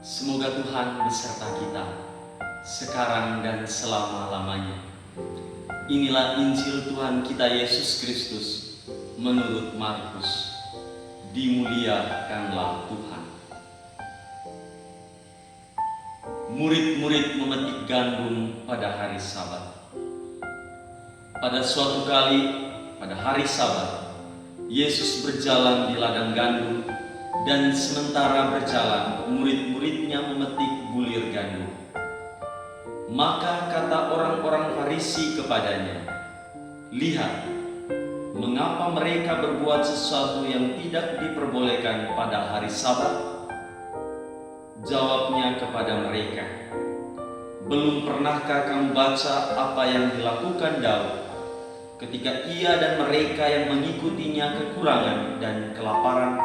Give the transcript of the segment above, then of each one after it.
Semoga Tuhan beserta kita, sekarang dan selama-lamanya. Inilah Injil Tuhan kita Yesus Kristus menurut Markus. Dimuliakanlah Tuhan. Murid-murid memetik gandum pada hari Sabat. Pada suatu kali, pada hari Sabat, Yesus berjalan di ladang gandum, dan sementara berjalan, murid-muridnya memetik bulir gandum. Maka kata orang-orang Farisi kepadanya, "Lihat, mengapa mereka berbuat sesuatu yang tidak diperbolehkan pada hari Sabat?" Jawabnya kepada mereka, "Belum pernahkah kamu baca apa yang dilakukan Daud ketika ia dan mereka yang mengikutinya kekurangan dan kelaparan?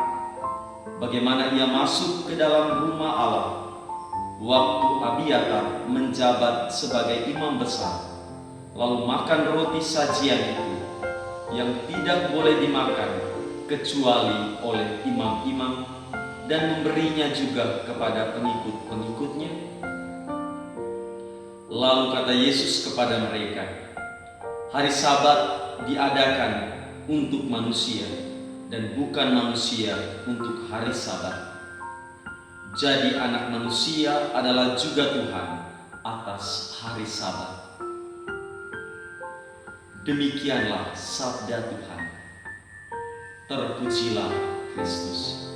Bagaimana ia masuk ke dalam rumah Allah waktu Abiatar menjabat sebagai imam besar, lalu makan roti sajian itu yang tidak boleh dimakan kecuali oleh imam-imam, dan memberinya juga kepada pengikut-pengikutnya?" Lalu kata Yesus kepada mereka, "Hari Sabat diadakan untuk manusia, dan bukan manusia untuk hari Sabat. Jadi Anak Manusia adalah juga Tuhan atas hari Sabat." Demikianlah sabda Tuhan. Terpujilah Kristus.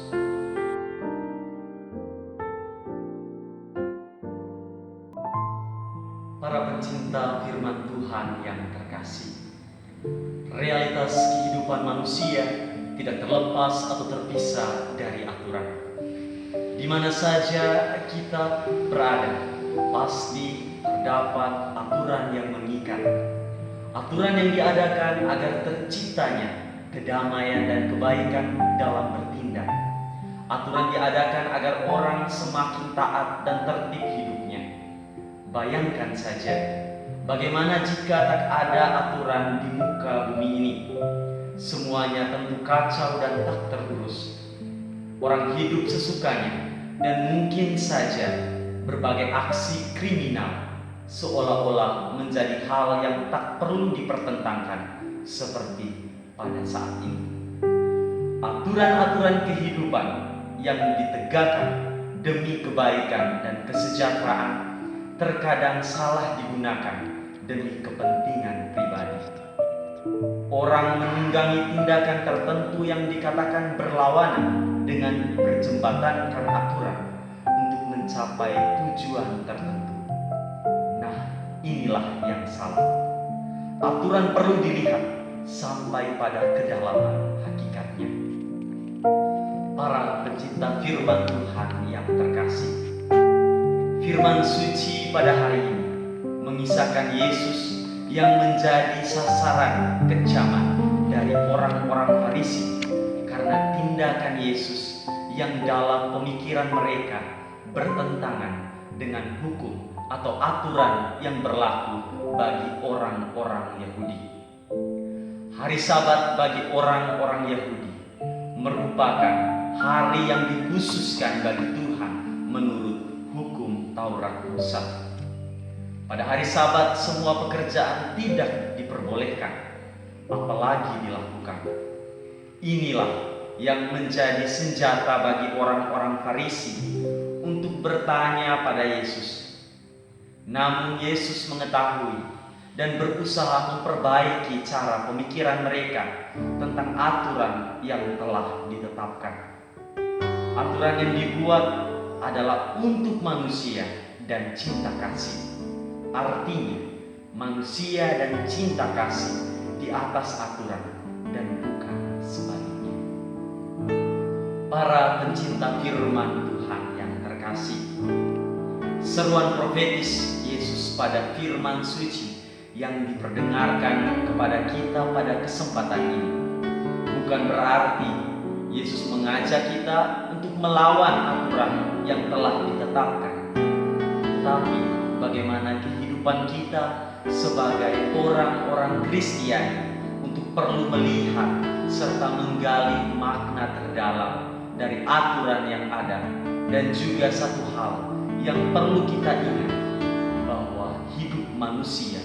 Para pencinta firman Tuhan yang terkasih, realitas kehidupan manusia tidak terlepas atau terpisah dari aturan. Di mana saja kita berada, pasti terdapat aturan yang mengikat. Aturan yang diadakan agar terciptanya kedamaian dan kebaikan dalam bertindak. Aturan diadakan agar orang semakin taat dan tertib hidupnya. Bayangkan saja, bagaimana jika tak ada aturan di muka bumi ini? Semuanya tentu kacau dan tak terurus. Orang hidup sesukanya, dan mungkin saja berbagai aksi kriminal seolah-olah menjadi hal yang tak perlu dipertentangkan seperti pada saat ini. Aturan-aturan kehidupan yang ditegakkan demi kebaikan dan kesejahteraan terkadang salah digunakan demi kepentingan pribadi. Orang menunggangi tindakan tertentu yang dikatakan berlawanan dengan berjembatankan aturan untuk mencapai tujuan tertentu. Nah, inilah yang salah. Aturan perlu dilihat sampai pada kedalaman hakikatnya. Para pencinta firman Tuhan yang terkasih, firman suci pada hari ini mengisahkan Yesus yang menjadi sasaran kecaman dari orang-orang Farisi karena tindakan Yesus yang dalam pemikiran mereka bertentangan dengan hukum atau aturan yang berlaku bagi orang-orang Yahudi. Hari Sabat bagi orang-orang Yahudi merupakan hari yang dikhususkan bagi Tuhan menurut hukum Taurat Musa. Pada hari Sabat semua pekerjaan tidak diperbolehkan, apalagi dilakukan. Inilah yang menjadi senjata bagi orang-orang Farisi untuk bertanya pada Yesus. Namun Yesus mengetahui dan berusaha memperbaiki cara pemikiran mereka tentang aturan yang telah ditetapkan. Aturan yang dibuat adalah untuk manusia dan cinta kasih. Artinya, manusia dan cinta kasih di atas aturan dan bukan sebaliknya. Para pencinta firman Tuhan yang terkasih, seruan profetis Yesus pada firman suci yang diperdengarkan kepada kita pada kesempatan ini bukan berarti Yesus mengajak kita untuk melawan aturan yang telah ditetapkan, tetapi bagaimana kehidupan kita sebagai orang-orang Kristiani untuk perlu melihat serta menggali makna terdalam dari aturan yang ada Dan juga satu hal yang perlu kita ingat, bahwa hidup manusia